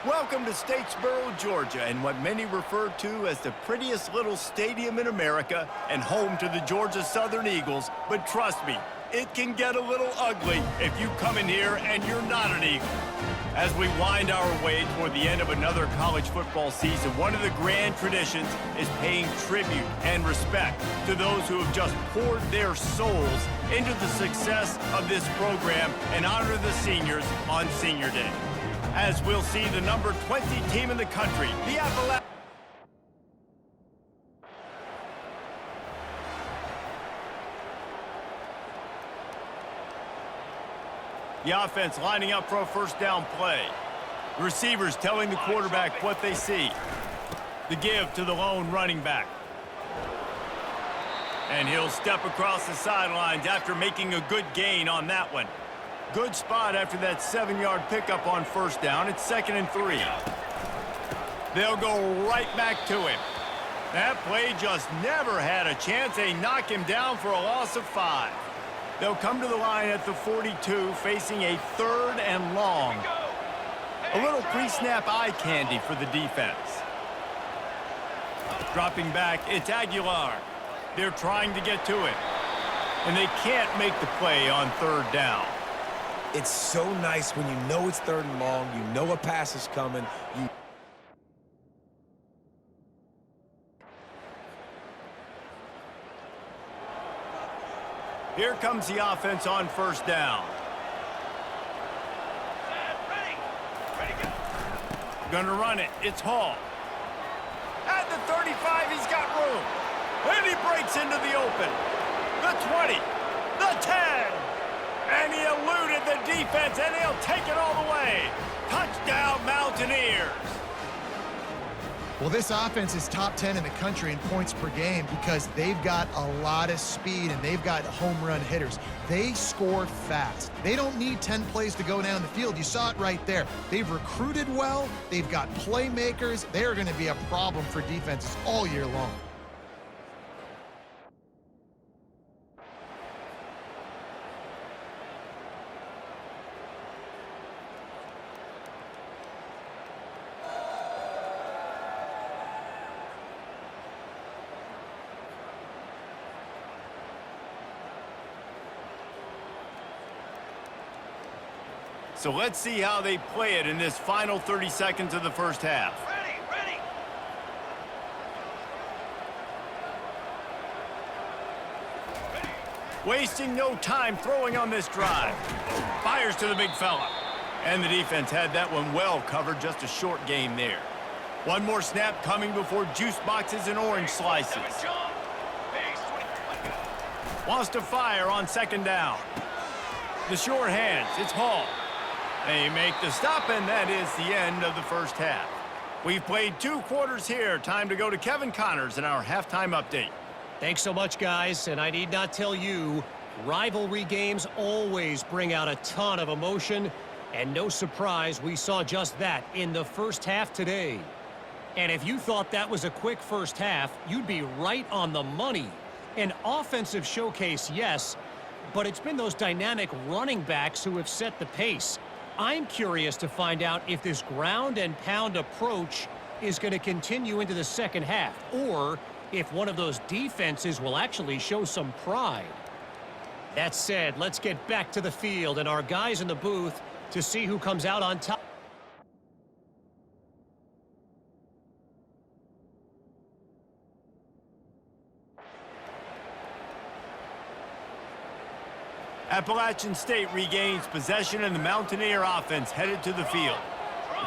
Welcome to Statesboro, Georgia, and what many refer to as the prettiest little stadium in America and home to the Georgia Southern Eagles. But trust me, it can get a little ugly if you come in here and you're not an Eagle. As we wind our way toward the end of another college football season, one of the grand traditions is paying tribute and respect to those who have just poured their souls into the success of this program and honor the seniors on Senior Day. As we'll see the number 20 team in the country, the Appalachian. The offense lining up for a first down play. The receivers telling the quarterback what they see. The give to the lone running back. And he'll step across the sidelines after making a good gain on that one. Good spot after that 7-yard pickup on first down. It's 2nd and 3. They'll go right back to him. That play just never had a chance. They knock him down for a loss of 5. They'll come to the line at the 42, facing a 3rd and long. A little pre-snap eye candy for the defense. Dropping back, it's Aguilar. They're trying to get to it. And they can't make the play on 3rd down. It's so nice when you know it's 3rd and long, you know a pass is coming. Here comes the offense on first down. Gonna run it. It's Hall. At the 35, he's got room. And he breaks into the open. The 20. The 10. And he eluded the defense, and he'll take it all the way. Touchdown, Mountaineers. Well, this offense is top 10 in the country in points per game because they've got a lot of speed and they've got home run hitters. They score fast. They don't need 10 plays to go down the field. You saw it right there. They've recruited well. They've got playmakers. They're going to be a problem for defenses all year long. So let's see how they play it in this final 30 seconds of the first half. Ready. Wasting no time throwing on this drive. Fires to the big fella. And the defense had that one well covered, just a short game there. One more snap coming before juice boxes and orange slices. Wants to fire on 2nd down. The short hands, it's Hall. They make the stop, and that is the end of the first half. We've played 2 quarters here. Time to go to Kevin Connors in our halftime update. Thanks so much, guys. And I need not tell you, rivalry games always bring out a ton of emotion. And no surprise, we saw just that in the first half today. And if you thought that was a quick first half, you'd be right on the money. An offensive showcase, yes, but it's been those dynamic running backs who have set the pace. I'm curious to find out if this ground and pound approach is going to continue into the second half, or if one of those defenses will actually show some pride. That said, let's get back to the field and our guys in the booth to see who comes out on top. Appalachian State regains possession, and the Mountaineer offense headed to the field.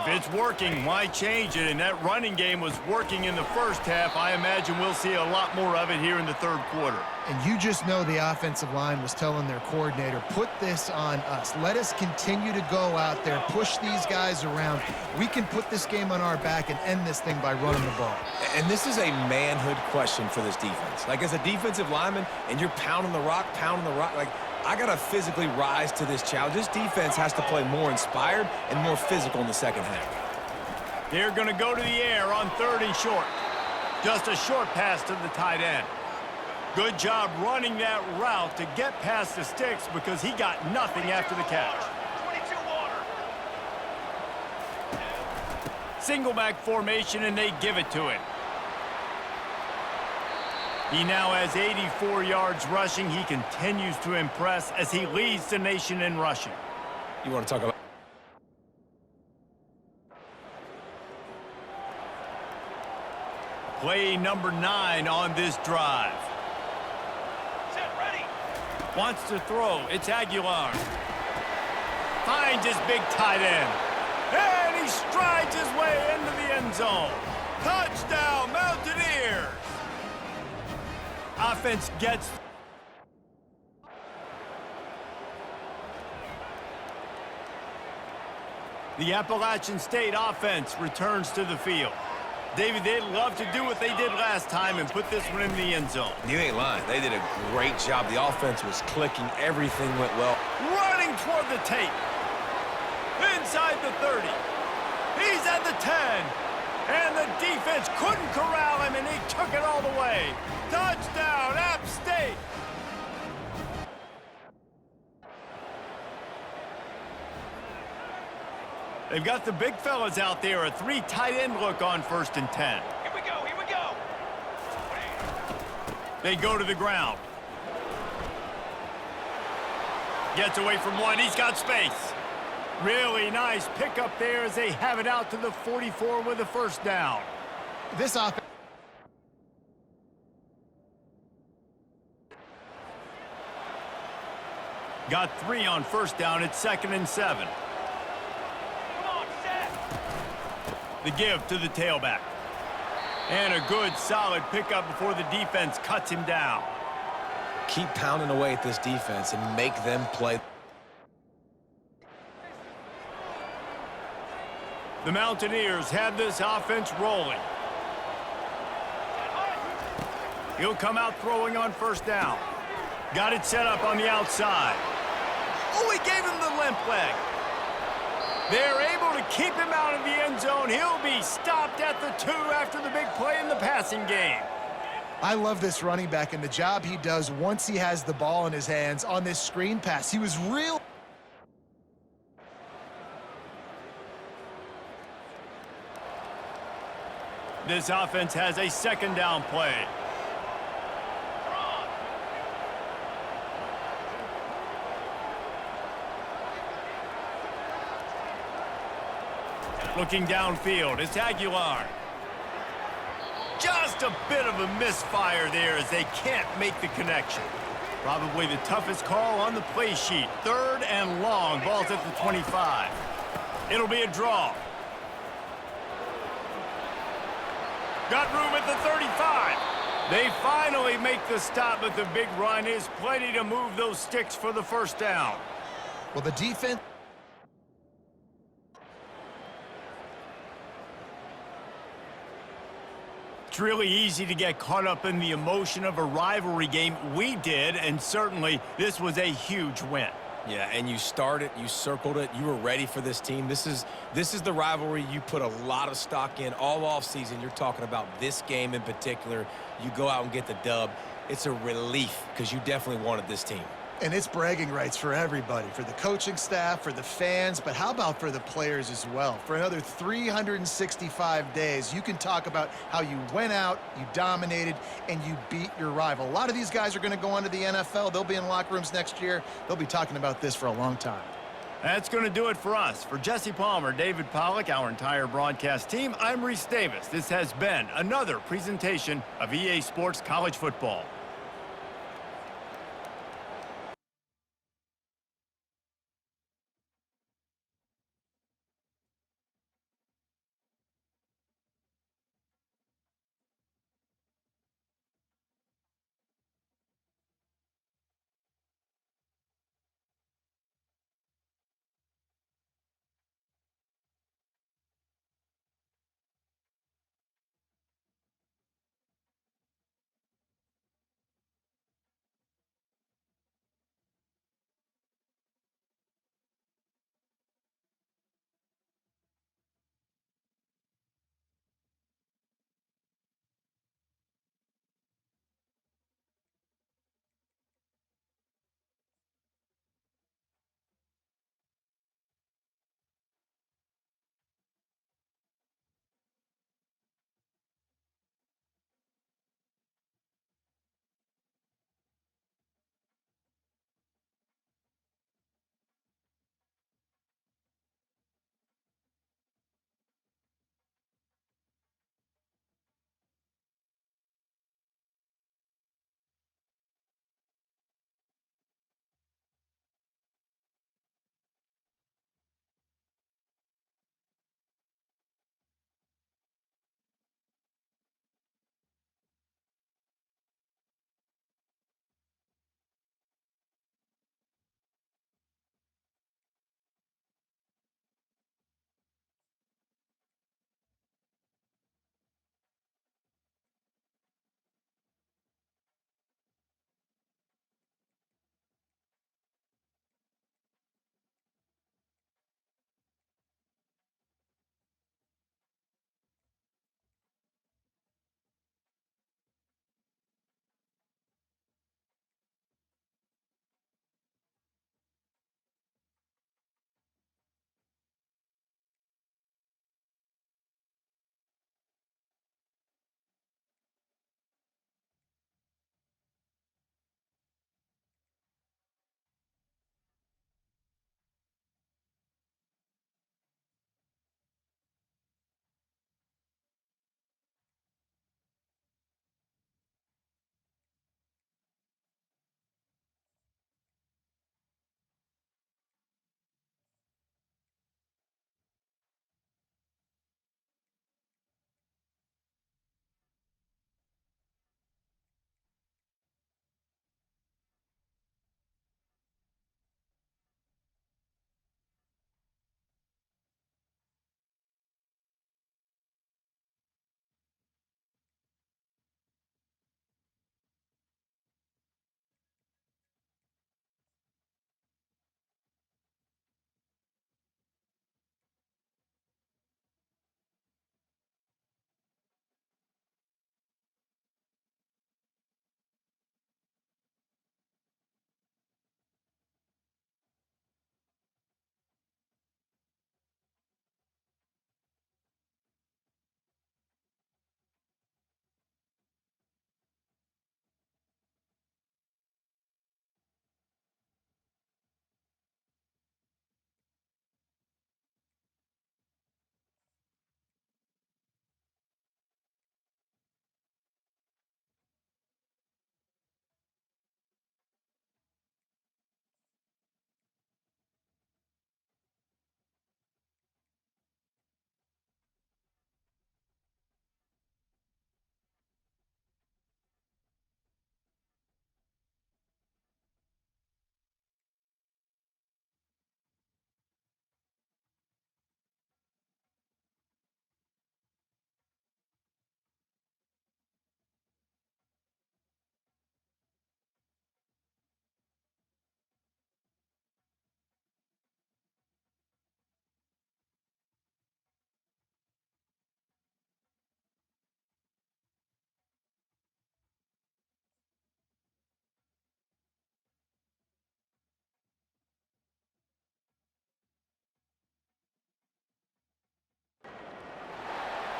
If it's working, why change it? And that running game was working in the first half. I imagine we'll see a lot more of it here in the 3rd quarter. And you just know the offensive line was telling their coordinator, put this on us. Let us continue to go out there, push these guys around. We can put this game on our back and end this thing by running the ball. And this is a manhood question for this defense. Like, as a defensive lineman, and you're pounding the rock, like, I got to physically rise to this challenge. This defense has to play more inspired and more physical in the second half. They're going to go to the air on 3rd and short. Just a short pass to the tight end. Good job running that route to get past the sticks because he got nothing after the catch. Single back formation, and they give it to him. He now has 84 yards rushing. He continues to impress as he leads the nation in rushing. You want to talk about... Play number 9 on this drive. Set, ready. Wants to throw. It's Aguilar. Finds his big tight end. And he strides his way into the end zone. Touchdown, Mountaineers! Offense gets... The Appalachian State offense returns to the field. David, they'd love to do what they did last time and put this one in the end zone. You ain't lying. They did a great job. The offense was clicking. Everything went well. Running toward the tape. Inside the 30. He's at the 10. And the defense couldn't corral him, and he took it all the way. Touchdown, App State. They've got the big fellas out there. A 3 tight end look on 1st and 10. Here we go, here we go. They go to the ground. Gets away from one. He's got space. Really nice pickup there as they have it out to the 44 with a 1st down. This offense. Got 3 on 1st down. It's 2nd and 7. Come on, set. The give to the tailback. And a good, solid pickup before the defense cuts him down. Keep pounding away at this defense and make them play. The Mountaineers have this offense rolling. He'll come out throwing on 1st down. Got it set up on the outside. Oh, he gave him the limp leg. They're able to keep him out of the end zone. He'll be stopped at the 2 after the big play in the passing game. I love this running back and the job he does once he has the ball in his hands on this screen pass. He was real. This offense has a 2nd down play. Looking downfield, it's Aguilar. Just a bit of a misfire there as they can't make the connection. Probably the toughest call on the play sheet. 3rd and long, ball's at the 25. It'll be a draw. Got room at the 35. They finally make the stop, but the big run is plenty to move those sticks for the 1st down. Well, the defense. It's really easy to get caught up in the emotion of a rivalry game. We did, and certainly this was a huge win. Yeah, and you started, you circled it, you were ready for this team. This is the rivalry you put a lot of stock in all offseason. You're talking about this game in particular. You go out and get the dub. It's a relief because you definitely wanted this team. And it's bragging rights for everybody, for the coaching staff, for the fans, but how about for the players as well? For another 365 days, you can talk about how you went out, you dominated, and you beat your rival. A lot of these guys are going to go on to the NFL. They'll be in locker rooms next year. They'll be talking about this for a long time. That's going to do it for us. For Jesse Palmer, David Pollack, our entire broadcast team, I'm Reese Davis. This has been another presentation of EA Sports College Football.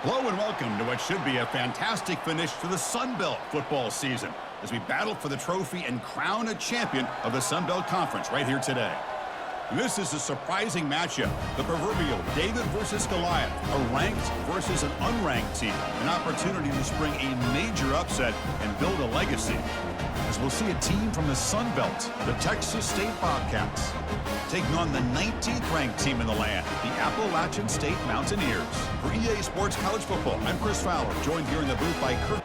Hello and welcome to what should be a fantastic finish to the Sun Belt football season as we battle for the trophy and crown a champion of the Sun Belt Conference right here today. This is a surprising matchup, the proverbial David versus Goliath, a ranked versus an unranked team, an opportunity to spring a major upset and build a legacy. As we'll see a team from the Sun Belt, the Texas State Bobcats, taking on the 19th ranked team in the land, the Appalachian State Mountaineers. For EA Sports College Football, I'm Chris Fowler, joined here in the booth by Kurt.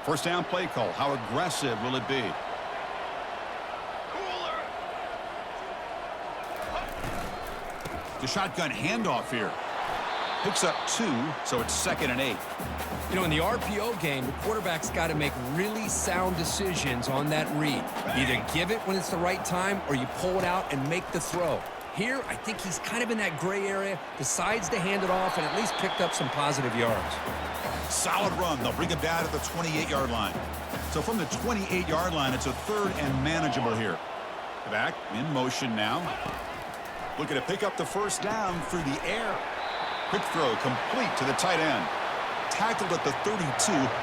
First down play call. How aggressive will it be? The shotgun handoff here. Picks up 2, so it's 2nd and 8. You know, in the RPO game, the quarterback's got to make really sound decisions on that read. Either give it when it's the right time or you pull it out and make the throw. Here, I think he's kind of in that gray area, decides to hand it off and at least picked up some positive yards. Solid run. They'll bring it down to the 28-yard line. So from the 28-yard line, it's a 3rd and manageable here. Back in motion now. Looking to pick up the first down through the air. Quick throw complete to the tight end. Tackled at the 32.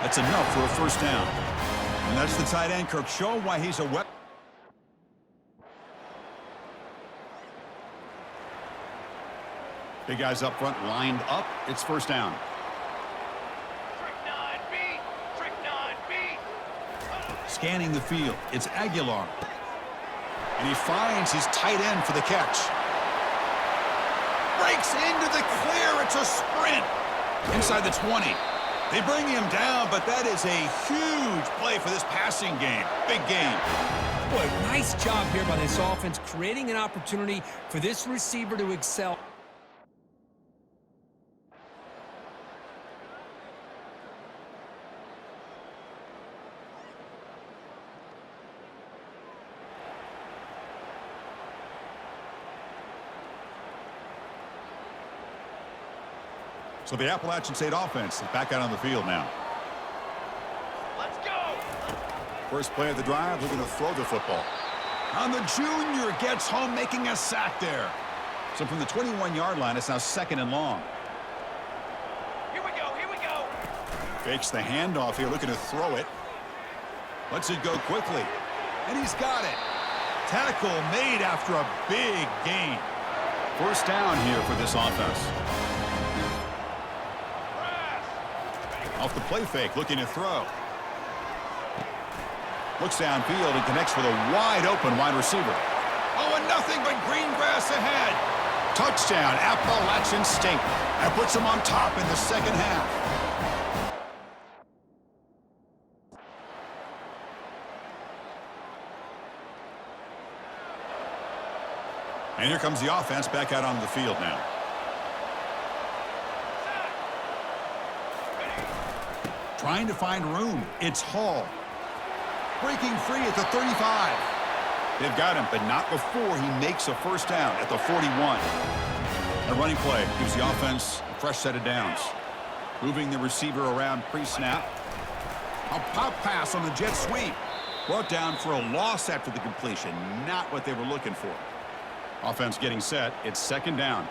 That's enough for a first down. And that's the tight end, Kirk, showing why he's a weapon. Big guys up front lined up. It's first down. Scanning the field. It's Aguilar. And he finds his tight end for the catch. Breaks into the clear. It's a sprint. Inside the 20. They bring him down, but that is a huge play for this passing game. Big game. Boy, nice job here by this offense, creating an opportunity for this receiver to excel. So the Appalachian State offense is back out on the field now. Let's go. First play of the drive, looking to throw the football. On the junior, gets home, making a sack there. So from the 21-yard line, it's now 2nd and long. Here we go. Here we go. Fakes the handoff here, looking to throw it. Lets it go quickly. And he's got it. Tackle made after a big gain. First down here for this offense. Off the play fake, looking to throw. Looks downfield and connects with a wide-open wide receiver. Oh, and nothing but green grass ahead. Touchdown, Appalachian State. That puts them on top in the second half. And here comes the offense back out on the field now. Trying to find room. It's Hall. Breaking free at the 35. They've got him, but not before he makes a first down at the 41. A running play gives the offense a fresh set of downs. Moving the receiver around pre-snap. A pop pass on the jet sweep. Brought down for a loss after the completion. Not what they were looking for. Offense getting set. It's 2nd down.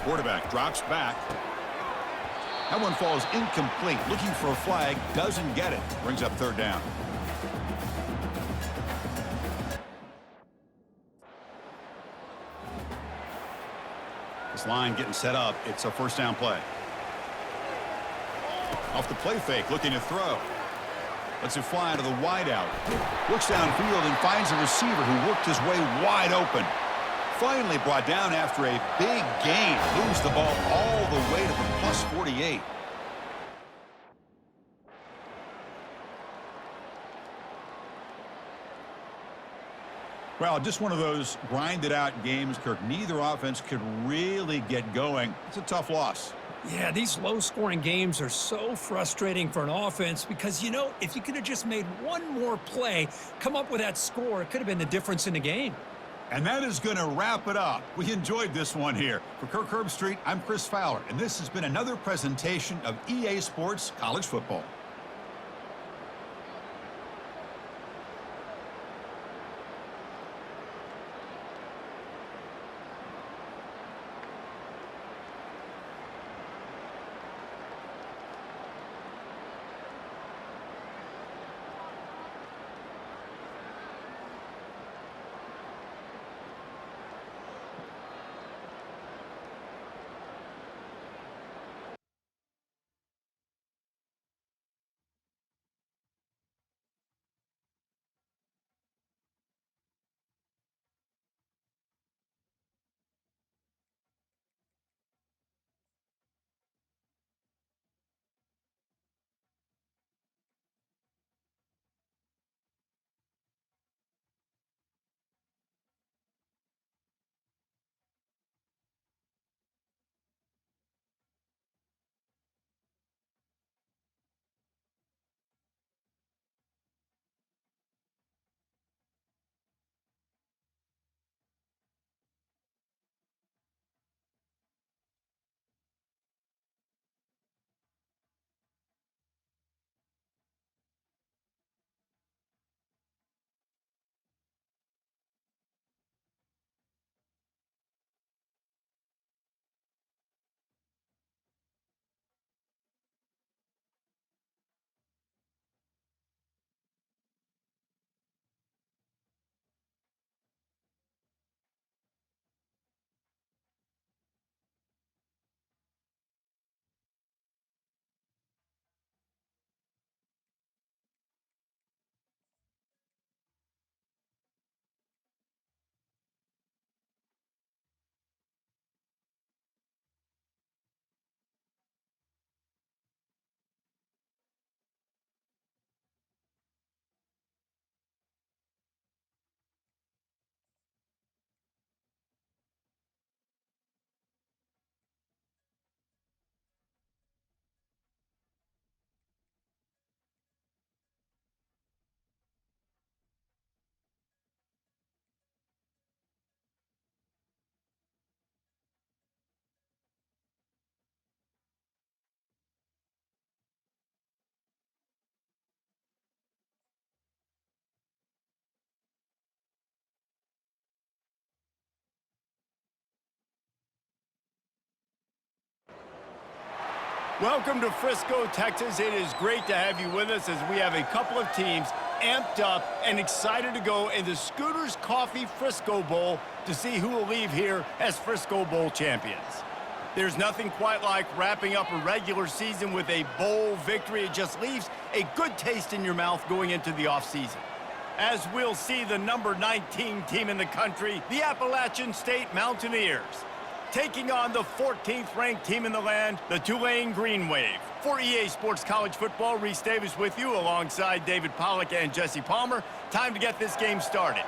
Quarterback drops back. That one falls incomplete. Looking for a flag. Doesn't get it. Brings up 3rd down. This line getting set up. It's a first down play. Off the play fake. Looking to throw. Lets it fly to the wideout. Looks downfield and finds a receiver who worked his way wide open. Finally brought down after a big gain. Moves the ball all the way to the plus 48. Well, just one of those grinded out games, Kirk. Neither offense could really get going. It's a tough loss. Yeah, these low-scoring games are so frustrating for an offense because, you know, if you could have just made one more play, come up with that score, it could have been the difference in the game. And that is going to wrap it up. We enjoyed this one here. For Kirk Herbstreit, I'm Chris Fowler, and this has been another presentation of EA Sports College Football. Welcome to Frisco, Texas. It is great to have you with us as we have a couple of teams amped up and excited to go in the Scooters Coffee Frisco Bowl to see who will leave here as Frisco Bowl champions. There's nothing quite like wrapping up a regular season with a bowl victory. It just leaves a good taste in your mouth going into the offseason. As we'll see the number 19 team in the country, the Appalachian State Mountaineers, taking on the 14th ranked team in the land, the Tulane Green Wave. For EA Sports College Football, Reese Davis with you alongside David Pollack and Jesse Palmer. Time to get this game started.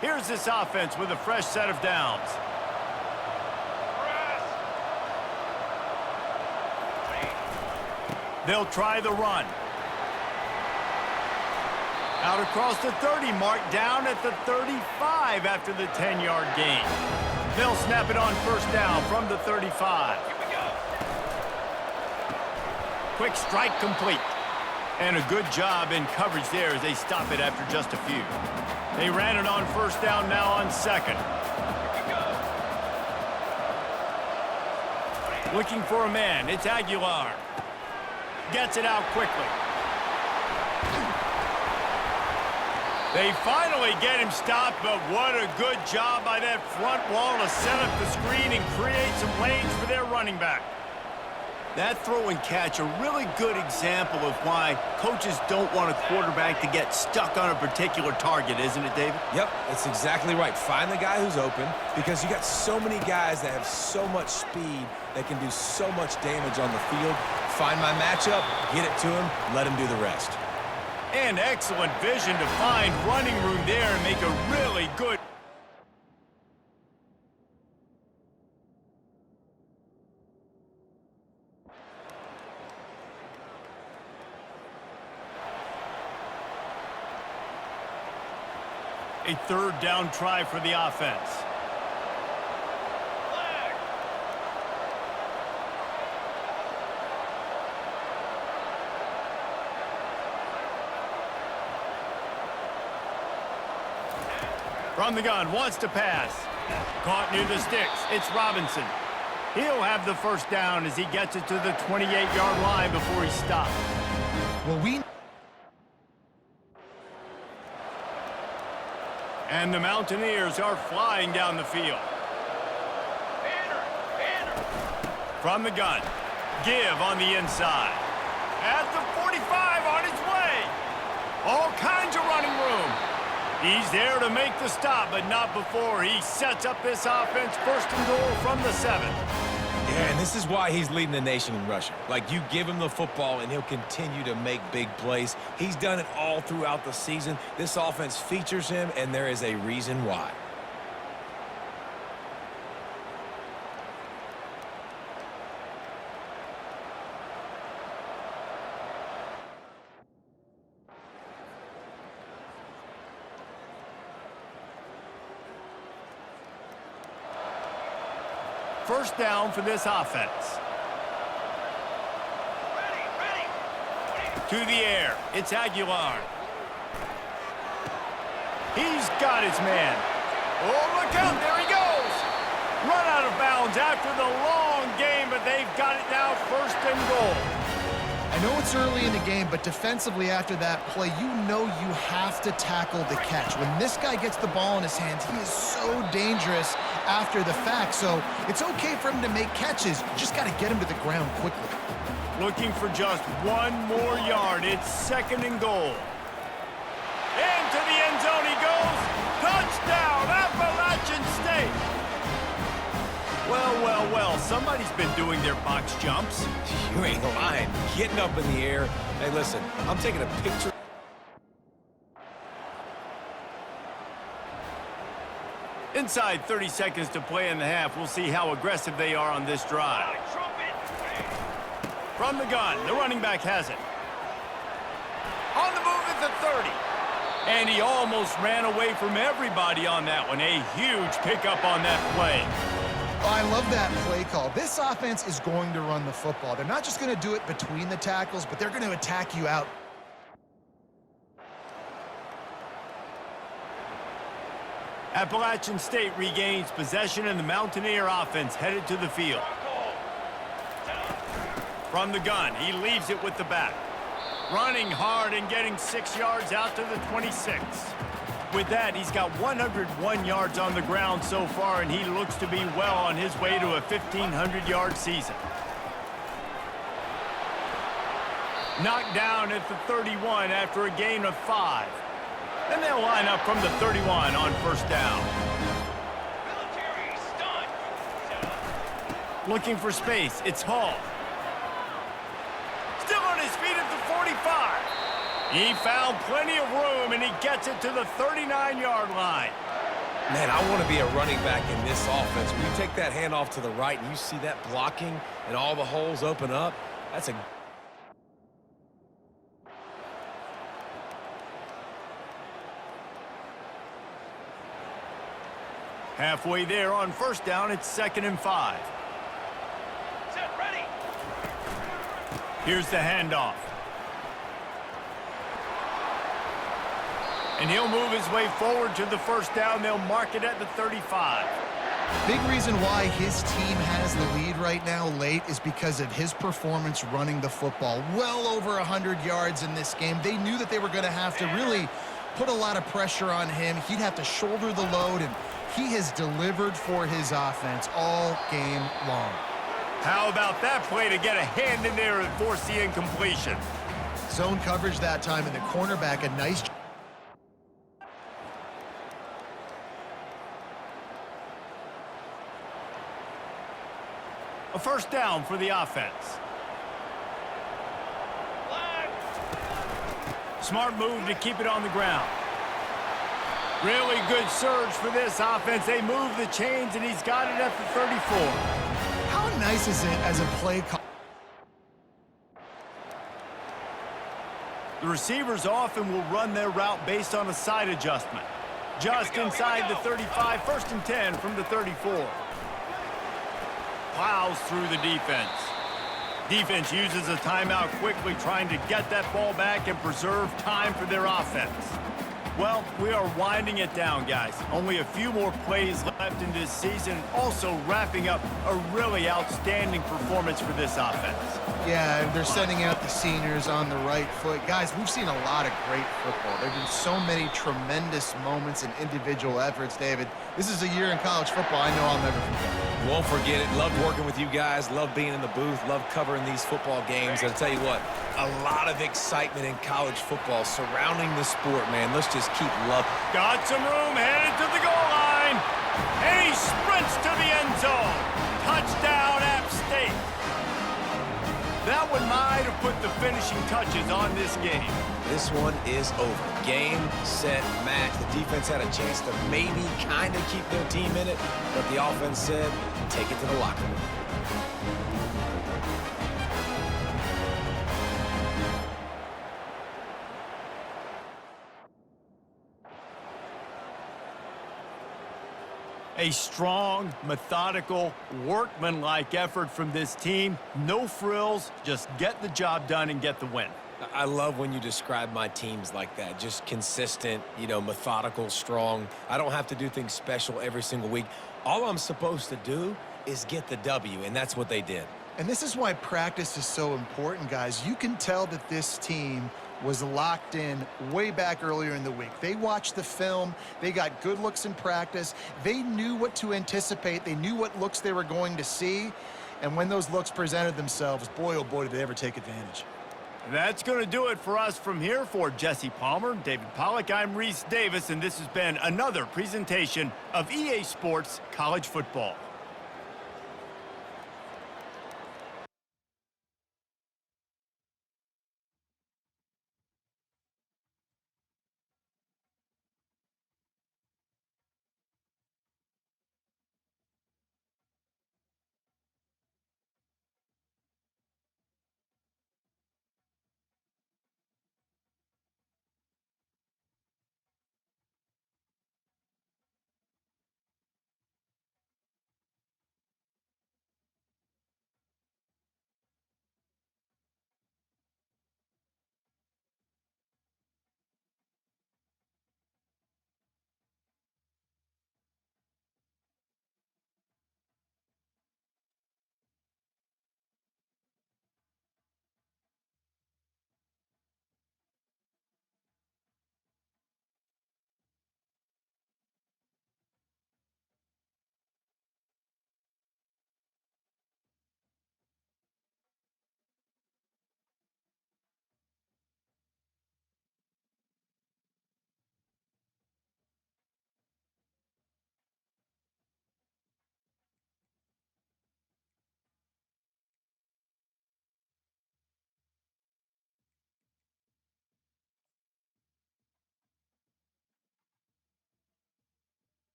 Here's this offense with a fresh set of downs. They'll try the run. Out across the 30 mark, down at the 35 after the 10-yard gain. They'll snap it on first down from the 35. Here we go. Quick strike complete. And a good job in coverage there as they stop it after just a few. They ran it on first down now on second. Here we go. Looking for a man. It's Aguilar. Gets it out quickly. They finally get him stopped, but what a good job by that front wall to set up the screen and create some lanes for their running back. That throw and catch, a really good example of why coaches don't want a quarterback to get stuck on a particular target, isn't it, David? Yep, that's exactly right. Find the guy who's open because you got so many guys that have so much speed that can do so much damage on the field. Find my matchup, get it to him, let him do the rest. And excellent vision to find running room there and make a really good. A third down try for the offense. Flag. From the gun, wants to pass. Caught near the sticks. It's Robinson. He'll have the first down as he gets it to the 28-yard line before he stops. Well, And the Mountaineers are flying down the field. Banner. From the gun, give on the inside. At the 45 on his way. All kinds of running room. He's there to make the stop, but not before he sets up this offense first and goal from the 7. Yeah, and this is why he's leading the nation in rushing. Like, you give him the football, and he'll continue to make big plays. He's done it all throughout the season. This offense features him, and there is a reason why. First down for this offense. Ready. To the air, it's Aguilar. He's got his man. Oh, look out, there he goes. Run out of bounds after the long game, but they've got it now first and goal. I know it's early in the game, but defensively after that play, you know you have to tackle the catch. When this guy gets the ball in his hands, he is so dangerous after the fact. So it's okay for him to make catches. You just got to get him to the ground quickly. Looking for just one more yard. It's second and goal. Into the end zone he goes. Touchdown, Appalachian State. Well, somebody's been doing their box jumps. You ain't lying. Getting up in the air. Hey, listen, I'm taking a picture. Inside 30 seconds to play in the half. We'll see how aggressive they are on this drive. Trumpet. From the gun, the running back has it. On the move at the 30. And he almost ran away from everybody on that one. A huge pickup on that play. Oh, I love that play call. This offense is going to run the football. They're not just going to do it between the tackles, but they're going to attack you out. Appalachian State regains possession, and the Mountaineer offense headed to the field. From the gun, he leaves it with the back. Running hard and getting 6 yards out to the 26. With that, he's got 101 yards on the ground so far, and he looks to be well on his way to a 1,500-yard season. Knocked down at the 31 after a gain of 5. And they'll line up from the 31 on first down. Military stunt. Looking for space, it's Hall. Still on his feet at the 45. He found plenty of room, and he gets it to the 39-yard line. Man, I want to be a running back in this offense. When you take that handoff to the right and you see that blocking and all the holes open up, that's a... Halfway there on first down, it's 2nd and 5. Set. Ready. Here's the handoff. And he'll move his way forward to the first down. They'll mark it at the 35. Big reason why his team has the lead right now late is because of his performance running the football. Well over 100 yards in this game. They knew that they were going to have to really put a lot of pressure on him. He'd have to shoulder the load, and he has delivered for his offense all game long. How about that play to get a hand in there and force the incompletion? Zone coverage that time, and the cornerback, a nice... A first down for the offense. Flag. Smart move to keep it on the ground. Really good surge for this offense. They move the chains, and he's got it at the 34. How nice is it as a play call? The receivers often will run their route based on a side adjustment. Just inside the 35, 1st and 10 from the 34. Plows through the defense. Defense uses a timeout quickly, trying to get that ball back and preserve time for their offense. Well, we are winding it down, guys. Only a few more plays left in this season. Also wrapping up a really outstanding performance for this offense. Yeah, they're sending out the seniors on the right foot. Guys, we've seen a lot of great football. There have been so many tremendous moments and individual efforts, David. This is a year in college football I know I'll never forget. Won't forget it. Loved working with you guys. Loved being in the booth. Loved covering these football games. And I'll tell you what, a lot of excitement in college football surrounding the sport, man. Let's just keep loving. Got some room, headed to the goal line. And he sprints to the end zone. Touchdown, App State. That one might have put the finishing touches on this game. This one is over. Game, set, match. The defense had a chance to maybe kind of keep their team in it, but the offense said, take it to the locker room. A strong, methodical, workmanlike effort from this team. No frills, just get the job done and get the win. I love when you describe my teams like that. Just consistent, methodical, strong. I don't have to do things special every single week. All I'm supposed to do is get the W, and that's what they did. And this is why practice is so important, guys. You can tell that this team was locked in way back earlier in the week. They watched the film. They got good looks in practice. They knew what to anticipate. They knew what looks they were going to see. And when those looks presented themselves, boy, oh boy, did they ever take advantage. That's going to do it for us from here. For Jesse Palmer, David Pollack, I'm Reese Davis, and this has been another presentation of EA Sports College Football.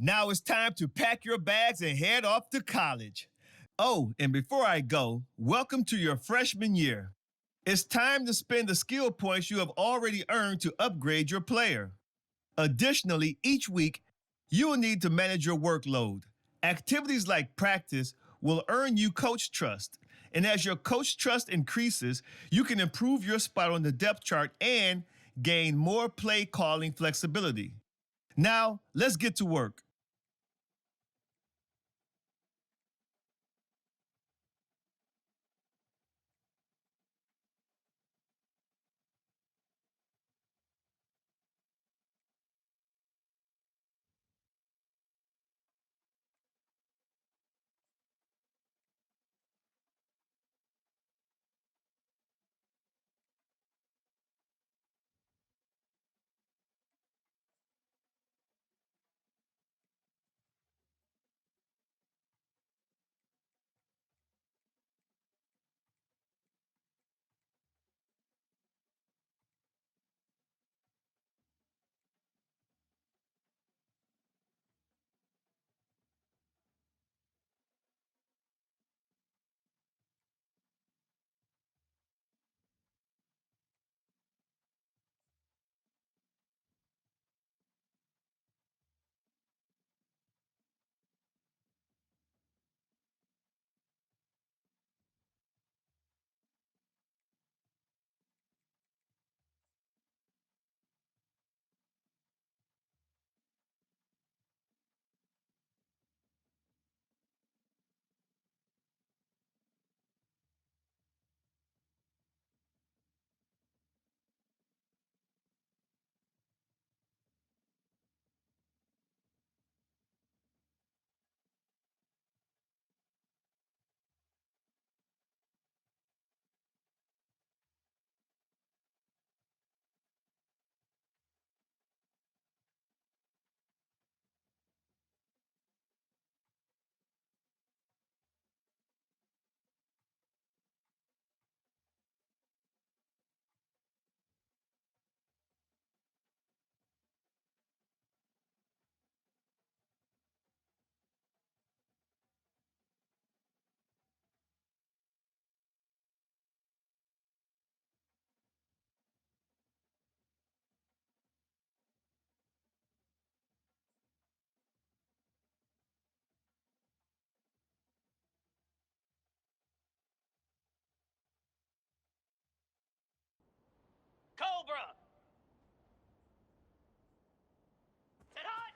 Now it's time to pack your bags and head off to college. Oh, and before I go, welcome to your freshman year. It's time to spend the skill points you have already earned to upgrade your player. Additionally, each week, you will need to manage your workload. Activities like practice will earn you coach trust. And as your coach trust increases, you can improve your spot on the depth chart and gain more play calling flexibility. Now, let's get to work. Cobra! Set hot!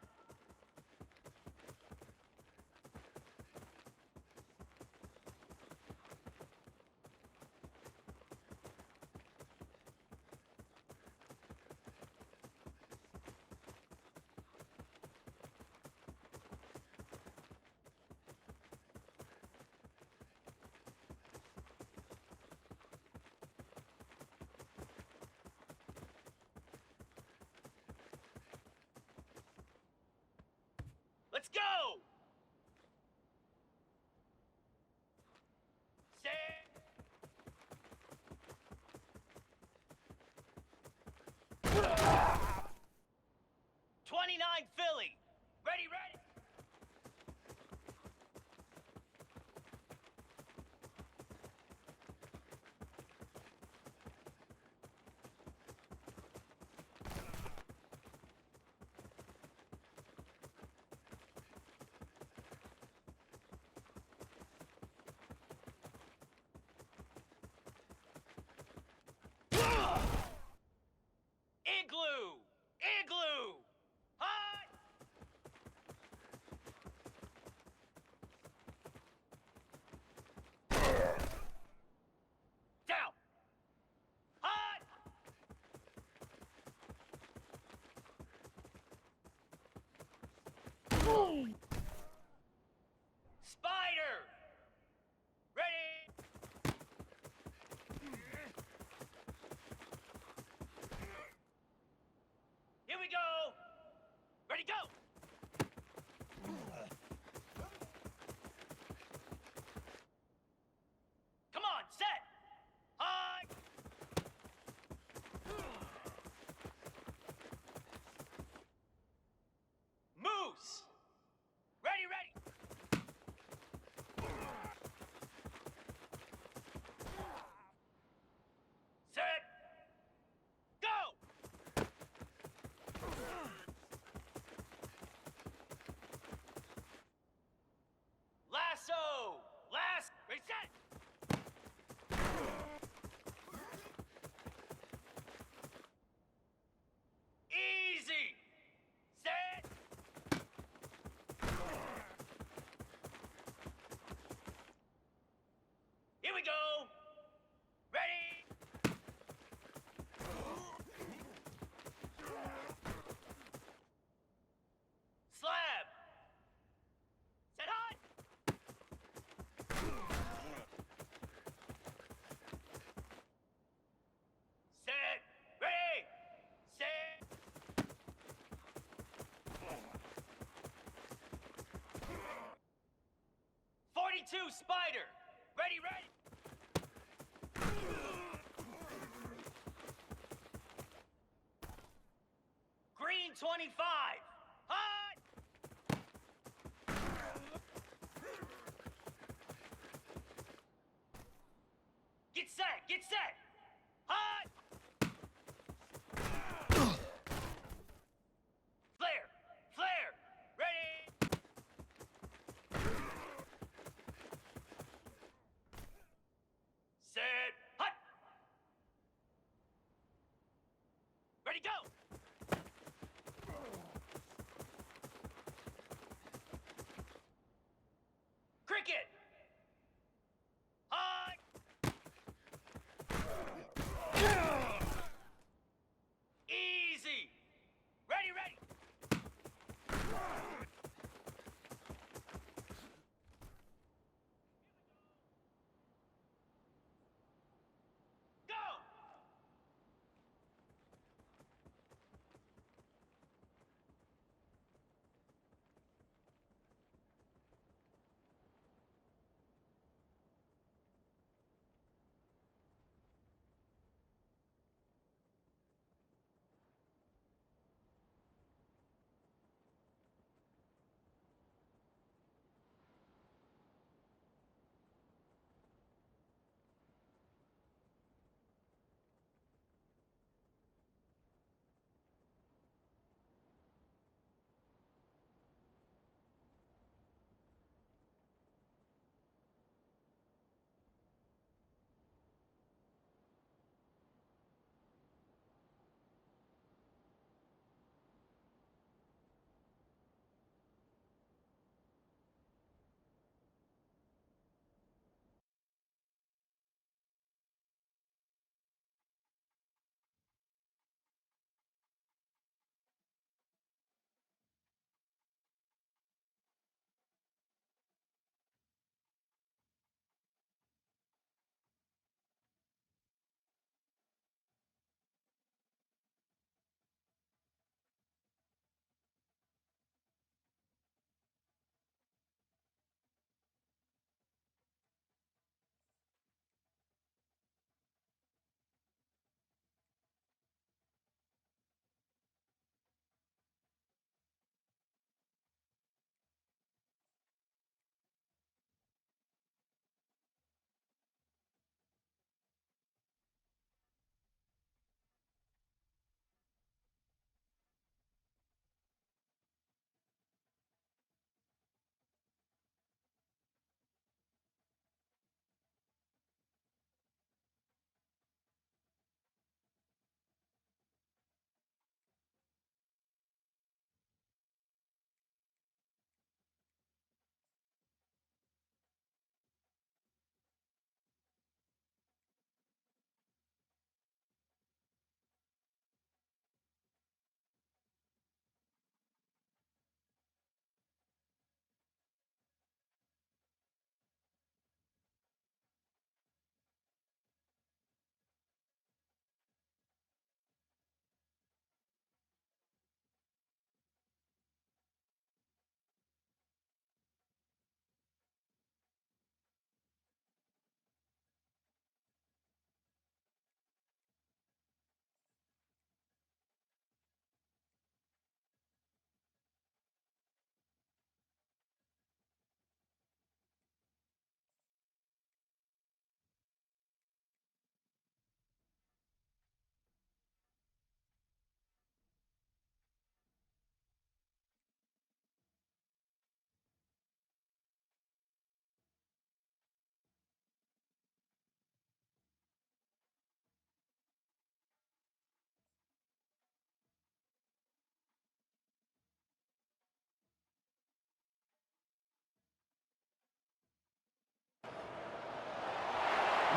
go. Ready. Slab. Set hot. Set. Ready. Set. 42 Spider. Ready, ready. Green 25. Hot. Get set, get set. Hot. Flare, flare. Ready. Set. Hot. Ready, go. Cricket. Hot. Easy. Ready, ready. Go.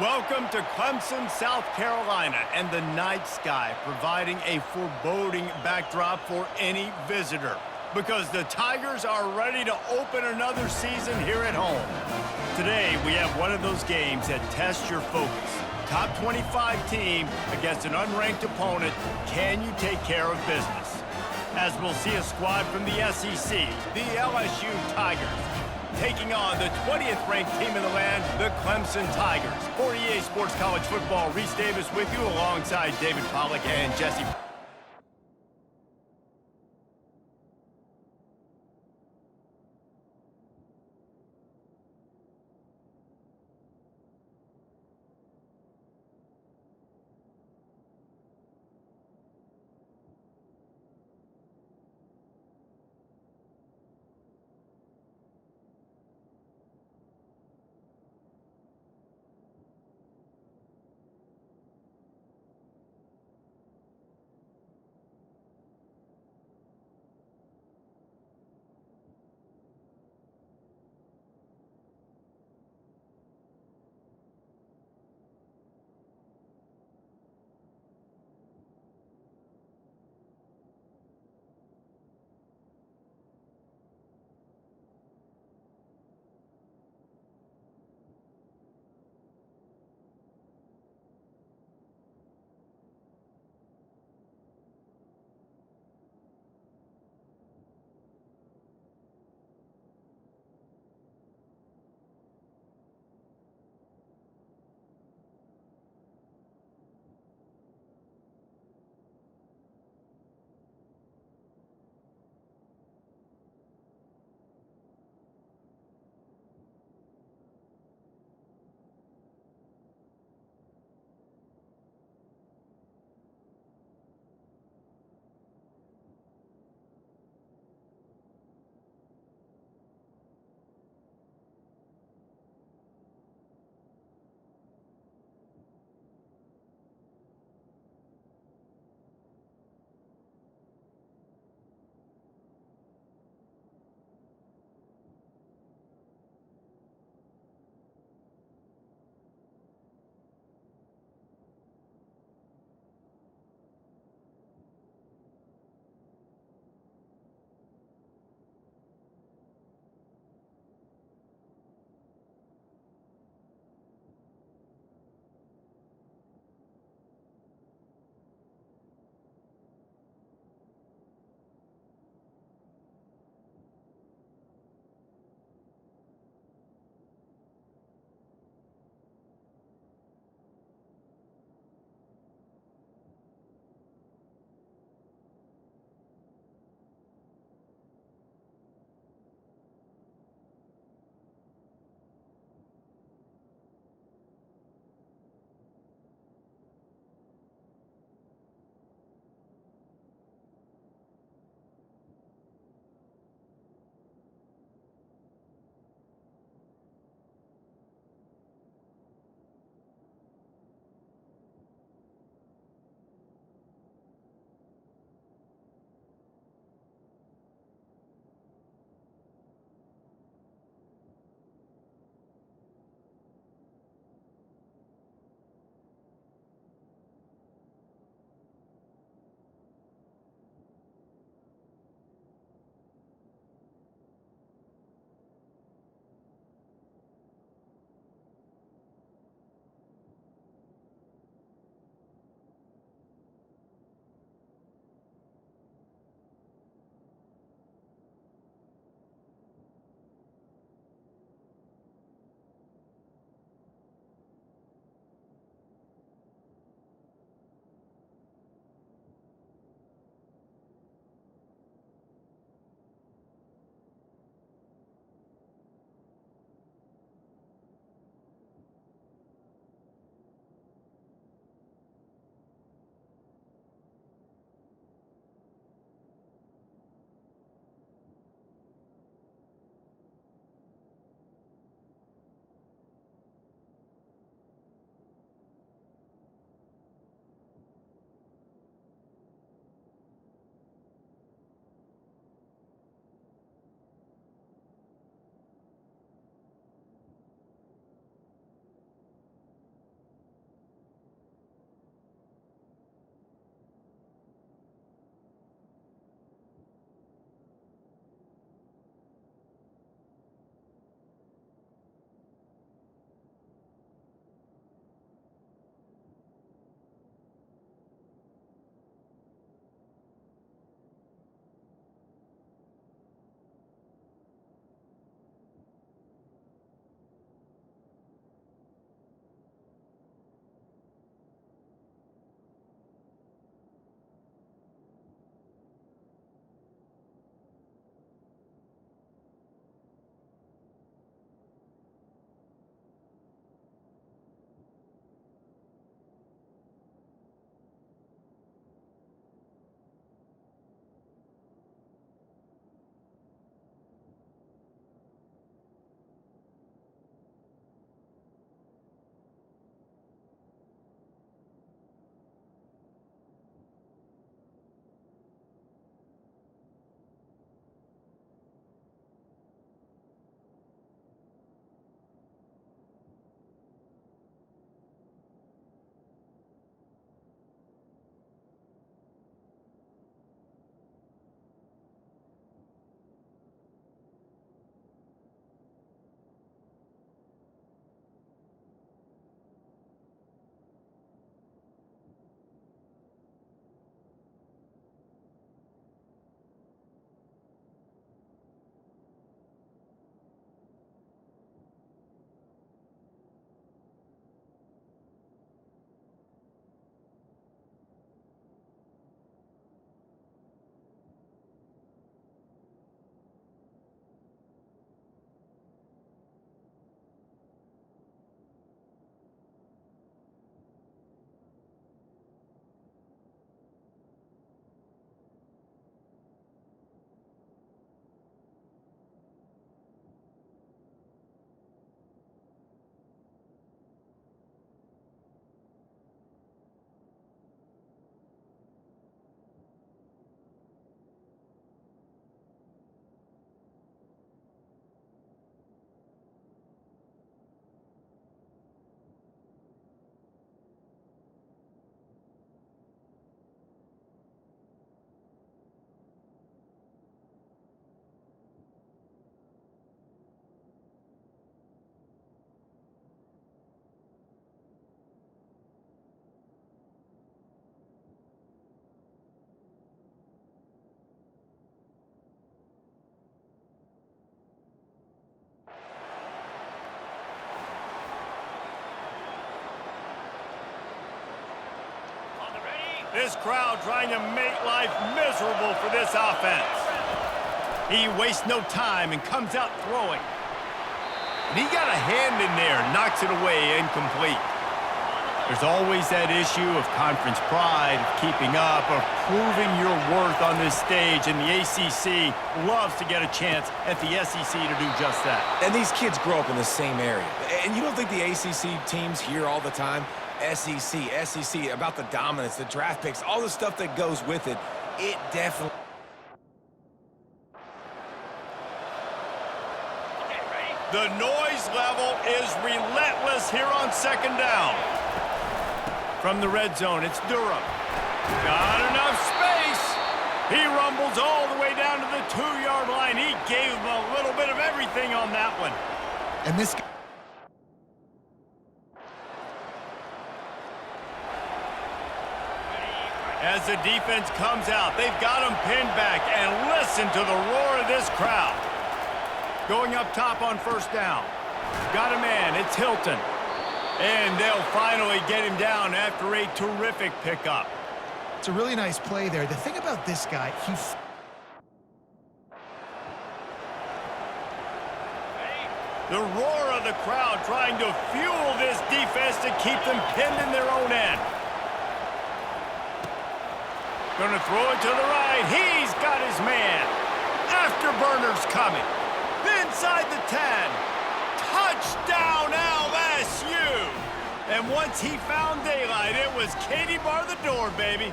Welcome to Clemson, South Carolina, and the night sky providing a foreboding backdrop for any visitor, because the Tigers are ready to open another season here at home. Today, we have one of those games that tests your focus. Top 25 team against an unranked opponent. Can you take care of business? As we'll see a squad from the SEC, the LSU Tigers, taking on the 20th ranked team in the land, the Clemson Tigers. For EA Sports College Football, Reese Davis with you alongside David Pollack and Jesse. This crowd trying to make life miserable for this offense. He wastes no time and comes out throwing. And he got a hand in there, knocks it away, incomplete. There's always that issue of conference pride, of keeping up, of proving your worth on this stage, and the ACC loves to get a chance at the SEC to do just that. And these kids grow up in the same area. And you don't think the ACC teams hear all the time, SEC, about the dominance, the draft picks, all the stuff that goes with it. It definitely... The noise level is relentless here on second down. From the red zone, it's Durham. Got enough space. He rumbles all the way down to the 2-yard line. He gave him a little bit of everything on that one. And this... As the defense comes out, they've got him pinned back, and listen to the roar of this crowd. Going up top on first down. Got a man, it's Hilton. And they'll finally get him down after a terrific pickup. It's a really nice play there. The thing about this guy, The roar of the crowd trying to fuel this defense to keep them pinned in their own end. Gonna throw it to the right. He's got his man. Afterburners coming. Inside the 10. Touchdown LSU. And once he found daylight, it was Katie bar the door, baby.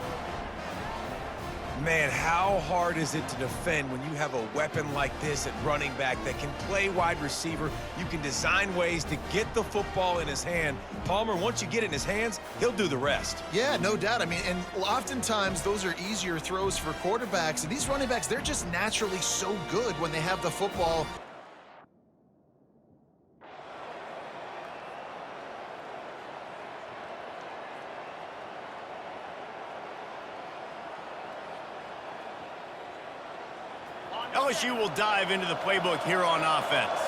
Man, how hard is it to defend when you have a weapon like this at running back that can play wide receiver? You can design ways to get the football in his hand. Palmer, once you get it in his hands, he'll do the rest. Yeah, no doubt. I mean, and oftentimes those are easier throws for quarterbacks. And these running backs, they're just naturally so good when they have the football. LSU will dive into the playbook here on offense.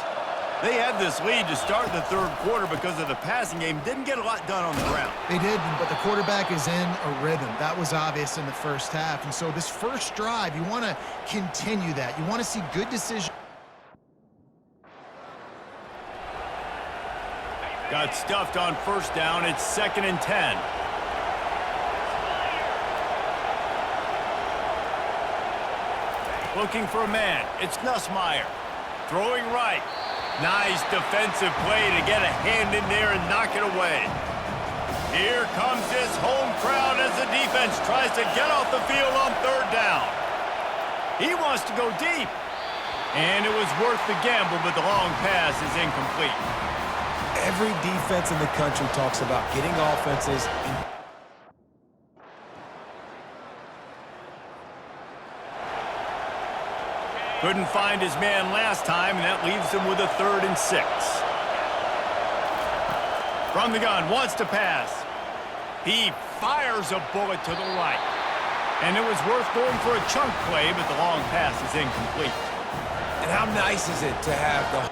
They had this lead to start the third quarter because of the passing game. Didn't get a lot done on the ground. They did, but the quarterback is in a rhythm. That was obvious in the first half. And so this first drive, you want to continue that. You want to see good decisions. Got stuffed on first down. It's 2nd and 10. Looking for a man. It's Nussmeier. Throwing right. Nice defensive play to get a hand in there and knock it away. Here comes this home crowd as the defense tries to get off the field on third down. He wants to go deep. And it was worth the gamble, but the long pass is incomplete. Every defense in the country talks about getting offenses in. Couldn't find his man last time, and that leaves him with a 3rd and 6. From the gun, wants to pass. He fires a bullet to the right. And it was worth going for a chunk play, but the long pass is incomplete. And how nice is it to have the...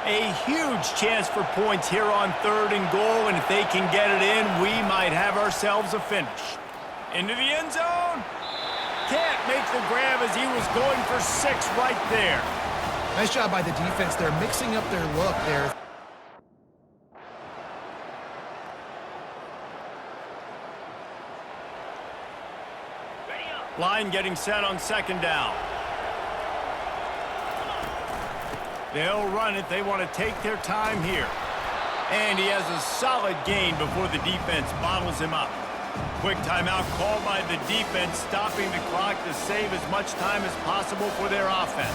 A huge chance for points here on 3rd and goal, and if they can get it in, we might have ourselves a finish. Into the end zone. Can't make the grab as he was going for 6 right there. Nice job by the defense. They're mixing up their look there. Line getting set on 2nd down. They'll run it. They want to take their time here. And he has a solid gain before the defense bottles him up. Quick timeout called by the defense, stopping the clock to save as much time as possible for their offense.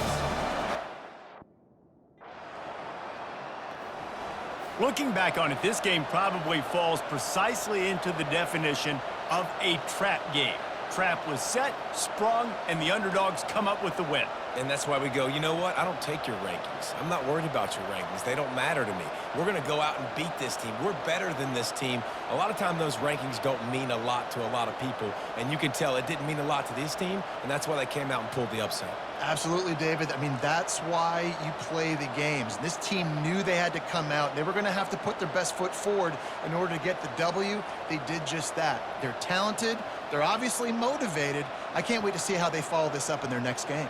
Looking back on it, this game probably falls precisely into the definition of a trap game. Trap was set, sprung, and the underdogs come up with the win. And that's why we go, you know what? I don't take your rankings. I'm not worried about your rankings. They don't matter to me. We're going to go out and beat this team. We're better than this team. A lot of time those rankings don't mean a lot to a lot of people, and you can tell it didn't mean a lot to this team, and that's why they came out and pulled the upset. Absolutely, David. I mean, that's why you play the games. This team knew they had to come out. They were going to have to put their best foot forward in order to get the W. They did just that. They're talented. They're obviously motivated. I can't wait to see how they follow this up in their next game.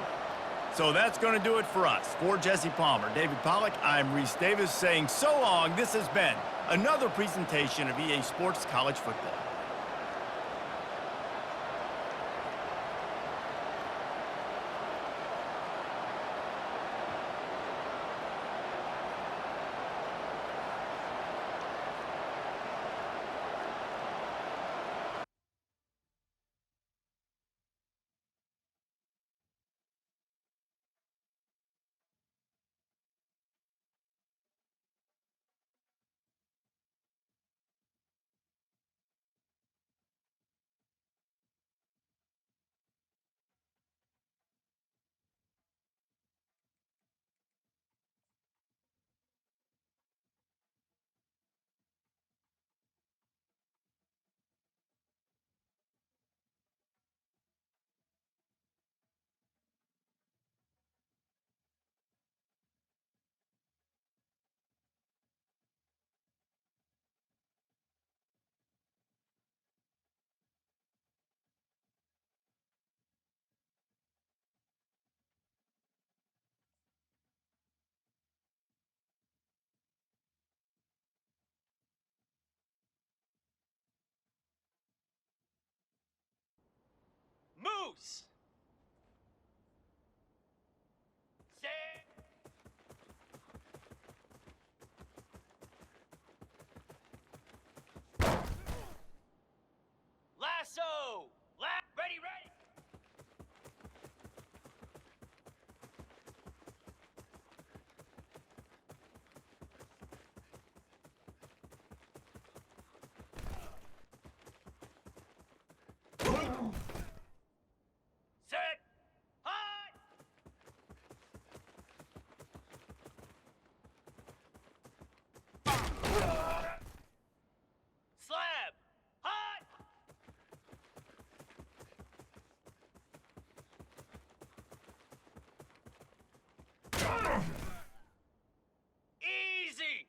So that's going to do it for us. For Jesse Palmer, David Pollack, I'm Reese Davis saying so long. This has been another presentation of EA Sports College Football. Moose. Set. Lasso. Ready, ready. Set. Hot. Slab. Hot. Easy.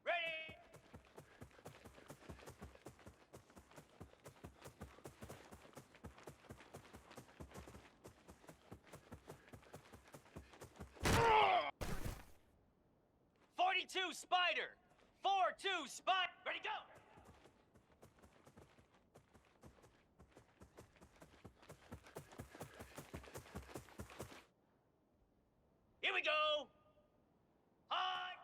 Ready. "42 Spider. 4-2 Spot. Ready, go. Here we go. Hot.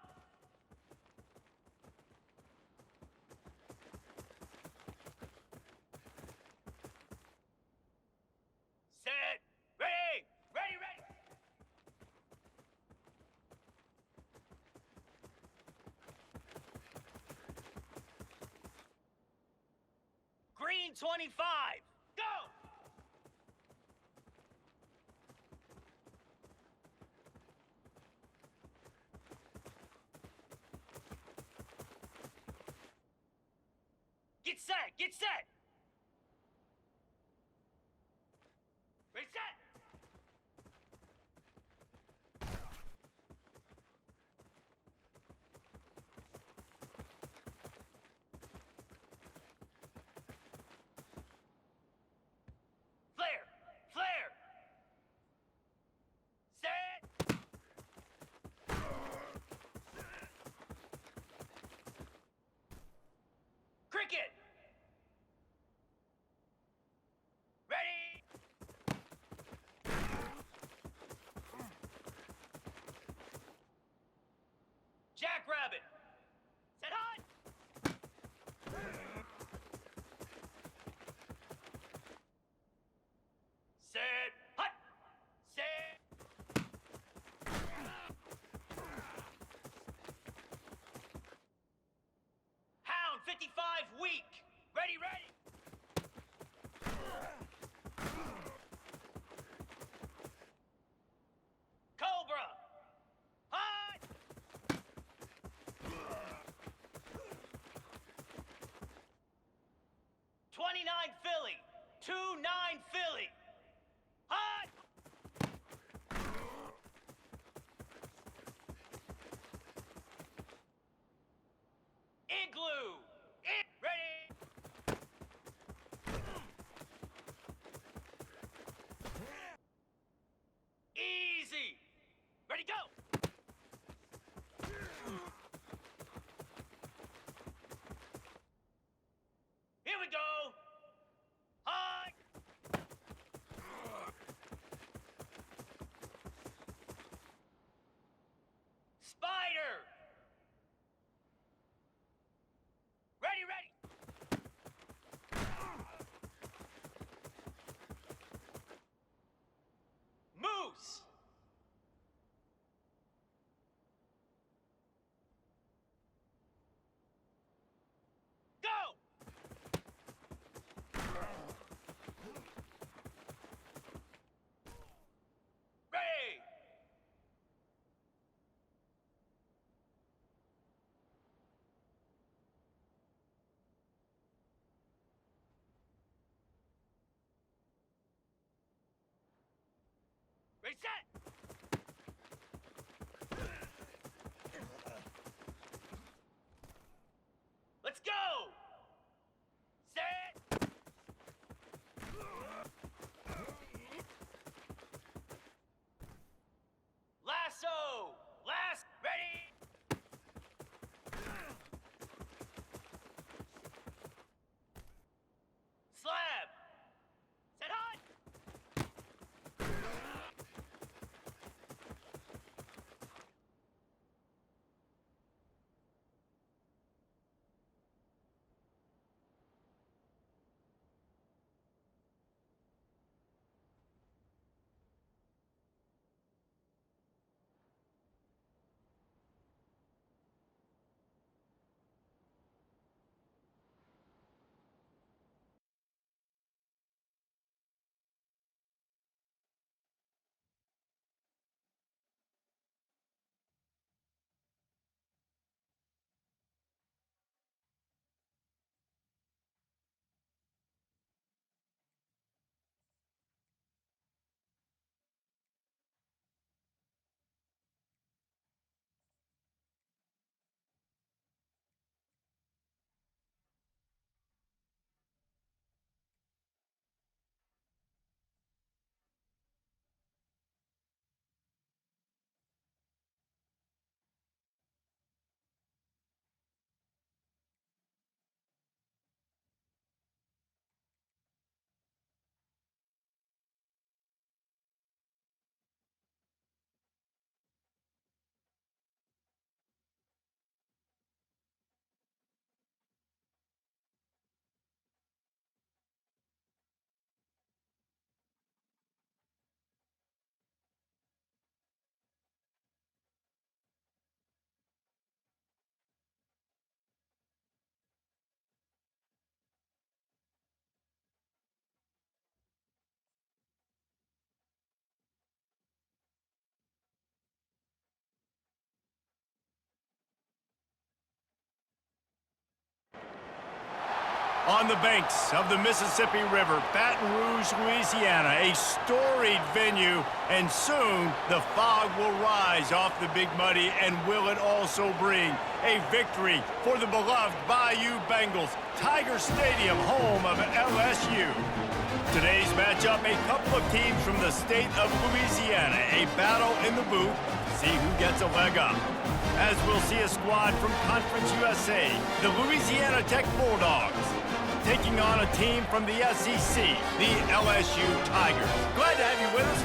Set. Ready. Ready, ready. Green 25. Go. Get set. Get set. Ready, set. Flare. Flare. Set. Cricket. Ready. Jackrabbit. Set hot. Set. Hot. Set. Hound 55 weak. Ready, ready. Philly. 2-9 Philly. Hot! Igloo. Ready. Easy. Ready, go. Here we go. High. Spider. Ready, ready. Moose. Go. Ready. Ready, set. Let's go. Set. Lasso. Last. Ready. Slab. Set hot. On the banks of the Mississippi River, Baton Rouge, Louisiana, a storied venue, and soon the fog will rise off the Big Muddy, and will it also bring a victory for the beloved Bayou Bengals, Tiger Stadium, home of LSU. Today's matchup, a couple of teams from the state of Louisiana, a battle in the booth, see who gets a leg up. As we'll see a squad from Conference USA, the Louisiana Tech Bulldogs, taking on a team from the SEC, the LSU Tigers. Glad to have you with us.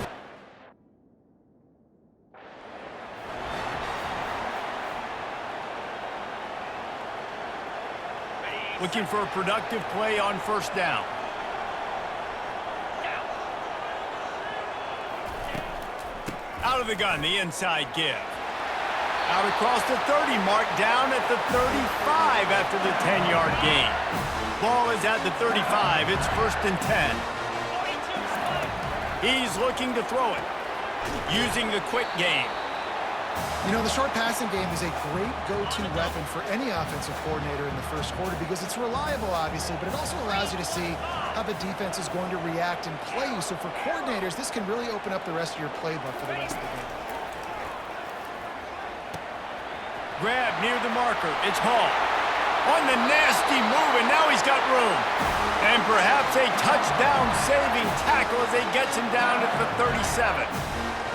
Looking for a productive play on first down. Out of the gun, the inside give. Out across the 30, mark down at the 35 after the 10-yard gain. Ball is at the 35. It's 1st and 10. He's looking to throw it, using the quick game. You know, the short passing game is a great go-to weapon for any offensive coordinator in the first quarter because it's reliable, obviously, but it also allows you to see how the defense is going to react and play you. So for coordinators, this can really open up the rest of your playbook for the rest of the game. Grab near the marker. It's Hall. On the nasty move, and now he's got room. And perhaps a touchdown-saving tackle as he gets him down at the 37.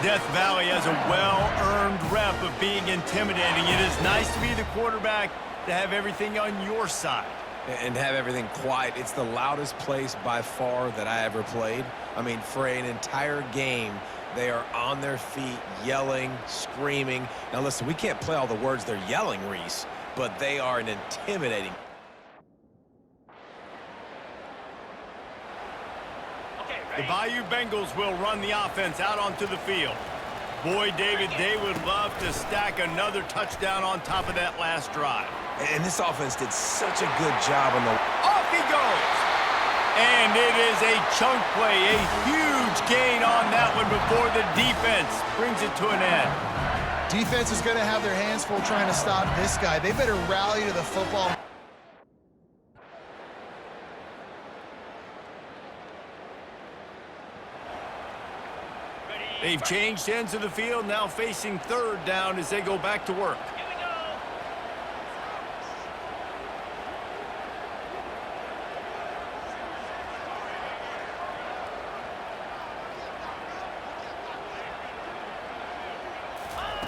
Death Valley has a well-earned rep of being intimidating. It is nice to be the quarterback, to have everything on your side. And have everything quiet. It's the loudest place by far that I ever played. I mean, for an entire game, they are on their feet, yelling, screaming. Now, listen, we can't play all the words they're yelling, Reese, but they are an intimidating. The Bayou Bengals will run the offense out onto the field. Boy, David, they would love to stack another touchdown on top of that last drive. And this offense did such a good job on the... Off he goes! And it is a chunk play, a huge gain on that one before the defense brings it to an end. Defense is going to have their hands full trying to stop this guy. They better rally to the football. They've changed ends of the field, now facing third down as they go back to work. Here we go.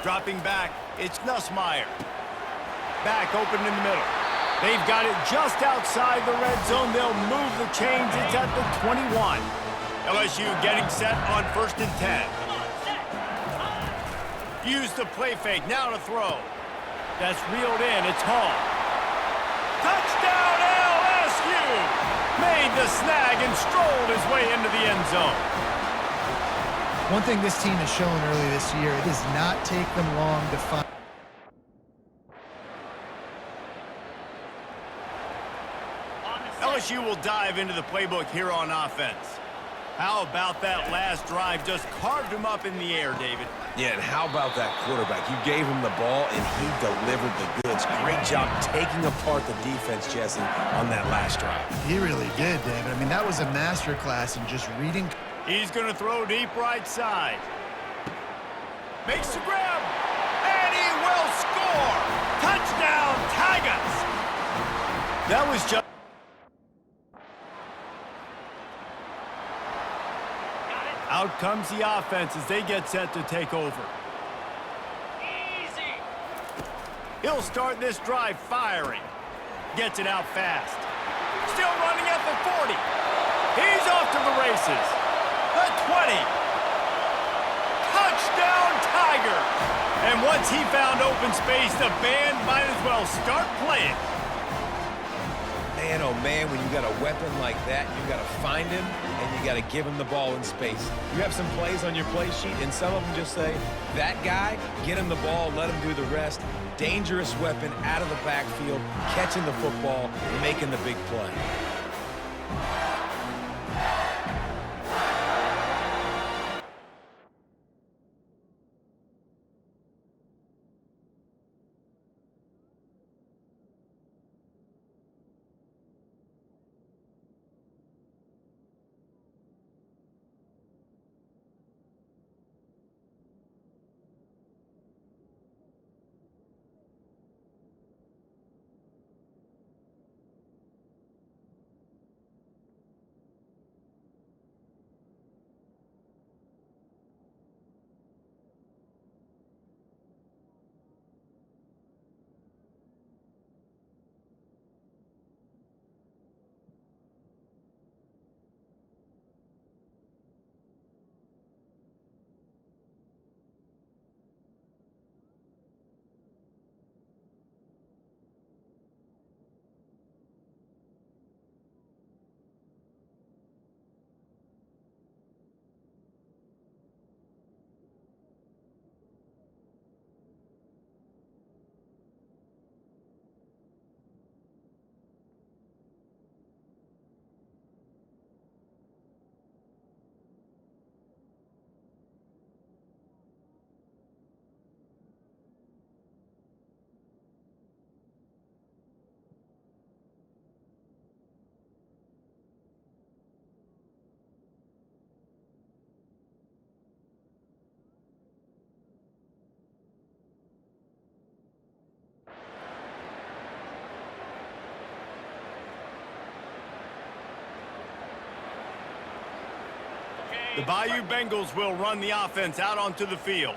Dropping back, it's Nussmeier. Back open in the middle. They've got it just outside the red zone. They'll move the chains. It's at the 21. LSU getting set on 1st and 10. Use the play fake, now to throw. That's reeled in, it's Hall. Touchdown LSU! Made the snag and strolled his way into the end zone. One thing this team has shown early this year, it does not take them long to find. LSU will dive into the playbook here on offense. How about that last drive? Just carved him up in the air, David. Yeah, and how about that quarterback? You gave him the ball, and he delivered the goods. Great job taking apart the defense, Jesse, on that last drive. He really did, David. I mean, that was a masterclass in just reading. He's going to throw deep right side. Makes the grab, and he will score. Touchdown, Tigers. That was just... Out comes the offense as they get set to take over. Easy. He'll start this drive firing. Gets it out fast. Still running at the 40. He's off to the races. The 20. Touchdown, Tiger. And once he found open space, the band might as well start playing. Man, oh man, when you got a weapon like that, you got to find him, and you got to give him the ball in space. You have some plays on your play sheet, and some of them just say, that guy, get him the ball, let him do the rest. Dangerous weapon out of the backfield, catching the football, making the big play. The Bayou Bengals will run the offense out onto the field.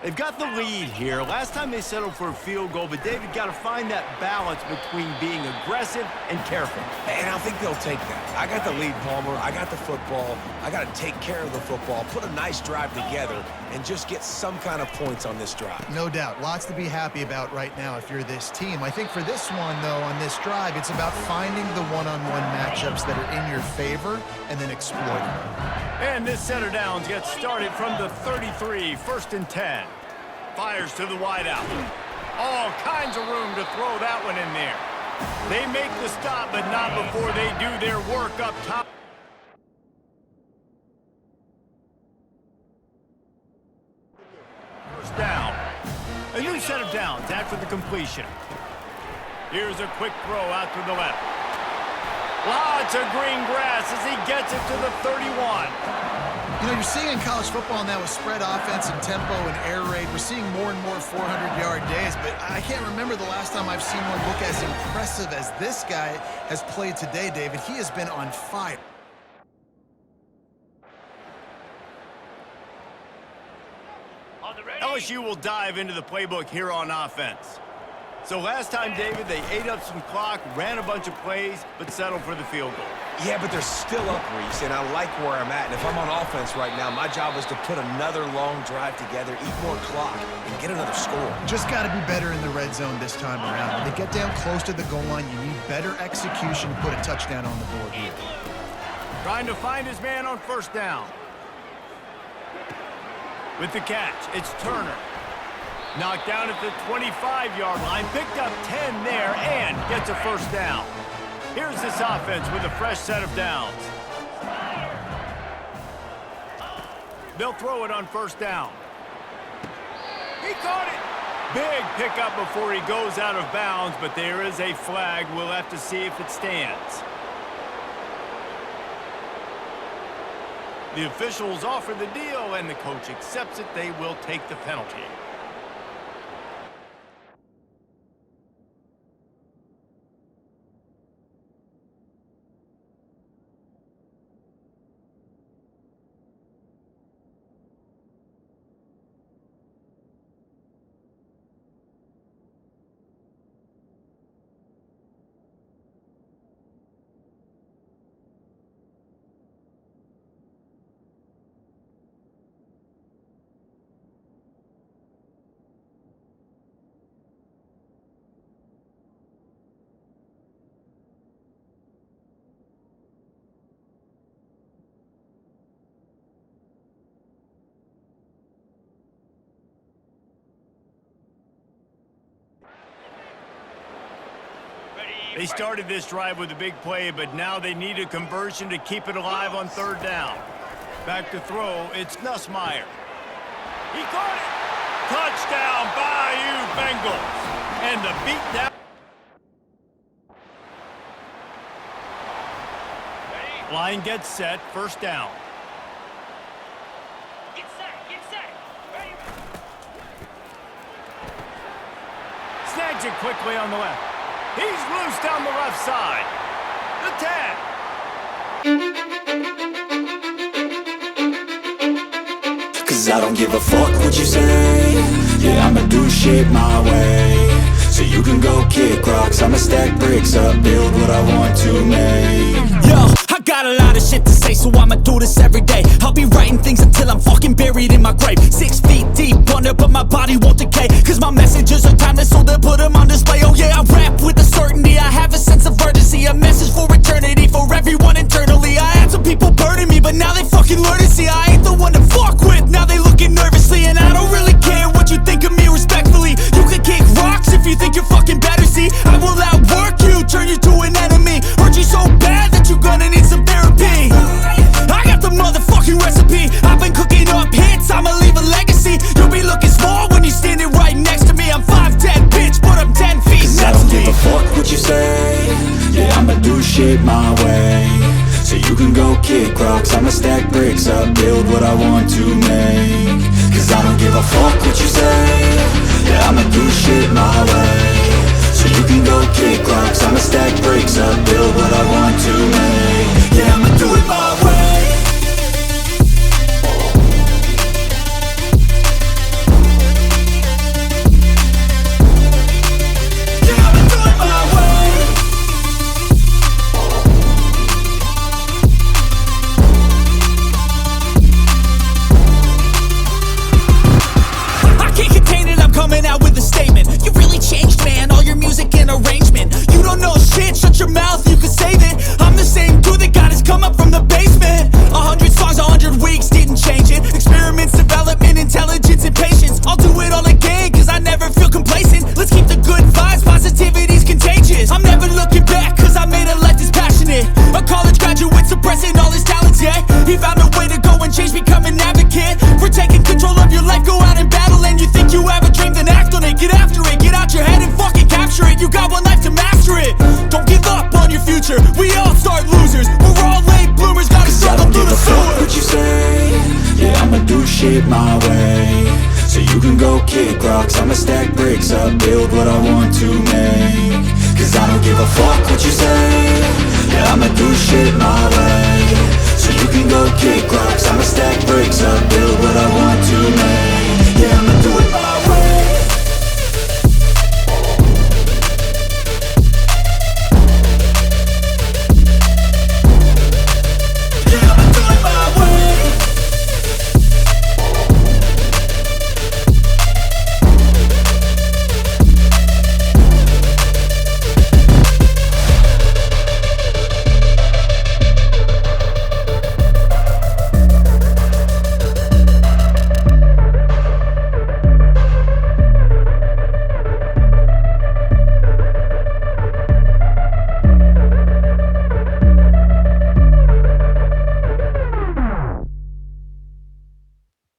They've got the lead here. Last time they settled for a field goal, but David got to find that balance between being aggressive and careful. And I think they'll take that. I got the lead, Palmer. I got the football. I got to take care of the football, put a nice drive together, and just get some kind of points on this drive. No doubt. Lots to be happy about right now if you're this team. I think for this one, though, on this drive, it's about finding the one-on-one matchups that are in your favor and then exploiting them. And this set of downs gets started from the 33, 1st and 10. Fires to the wideout. All kinds of room to throw that one in there. They make the stop, but not before they do their work up top. First down. A new set of downs after the completion. Here's a quick throw out to the left. Lots of green grass as he gets it to the 31. You know, you're seeing in college football now with spread offense and tempo and air raid, we're seeing more and more 400-yard days, but I can't remember the last time I've seen one look as impressive as this guy has played today, David. He has been on fire. LSU will dive into the playbook here on offense. So last time, David, they ate up some clock, ran a bunch of plays, but settled for the field goal. Yeah, but they're still up, Reese, and I like where I'm at. And if I'm on offense right now, my job is to put another long drive together, eat more clock, and get another score. Just got to be better in the red zone this time around. When they get down close to the goal line, you need better execution to put a touchdown on the board here. Trying to find his man on first down. With the catch, it's Turner. Knocked down at the 25-yard line, picked up 10 there, and gets a first down. Here's this offense with a fresh set of downs. They'll throw it on first down. He caught it. Big pickup before he goes out of bounds, but there is a flag. We'll have to see if it stands. The officials offer the deal, and the coach accepts it. They will take the penalty. They started this drive with a big play, but now they need a conversion to keep it alive on third down. Back to throw, it's Nussmeier. He caught it! Touchdown, Bayou Bengals! And the beat down. Line gets set, first down. Get set, get set. Ready. Snags it quickly on the left. He's loose down the left side. The 10. Cause I don't give a fuck what you say. Yeah, I'ma do shit my way. So you can go kick rocks, I'ma stack bricks up, build what I want to make. Yo, I got a lot of shit to say, so I'ma do this every day. I'll be writing things until I'm fucking buried in my grave. 6 feet deep under, but my body won't decay. Cause my messages are timeless, so they'll put them on display. Oh yeah, I rap with a certainty, I have a sense of urgency. A message for eternity, for everyone internally. I had some people burning me, but now they fucking learn to see I ain't the one to fuck with, now they looking nervously. And I don't really care what you think of me respectfully. You can kick rocks if you think you're fucking better, see. I will outwork you, turn you to an enemy. Hurt you so bad that you're gonna need some therapy. I got the motherfucking recipe. I've been cooking up hits, I'ma leave a legacy. You'll be looking small when you're standing right next to me. I'm 5'10", bitch, but I'm 10 feet Cause I don't give a fuck what you say. Yeah, I'ma do shit my way. So you can go kick rocks, I'ma stack bricks up, build what I want to make. Cause I don't give a fuck what you say. Yeah, I'ma do shit my way. So you can go kick rocks, I'ma stack bricks up, build what I want to make. Yeah, I'ma do it my way. your mouth, you can save it. I'm the same dude that got his come up from the basement. 100 songs, 100 weeks, didn't change it. Experiments, development, intelligence, and patience. I'll do it all again, cause I never feel complacent. Let's keep the good vibes, positivity's contagious. I'm never looking back, cause I made a life that's passionate. A college graduate suppressing all his talents, yeah. He found a way to go and change, become an advocate for taking control of your life. Go out and battle, and you think you have a dream, then act on it. Get after it, get out your head and fucking capture it. You got one life to master it. Don't give up on your future. We all start losers. We're all late bloomers, gotta struggle through the sewer. What you say? Yeah, I'ma do shit my way. So you can go kick rocks, I'ma stack bricks up, build what I want to make. Cause I don't give a fuck what you say. Yeah, I'ma do shit my way. So you can go kick rocks, I'ma stack bricks up, build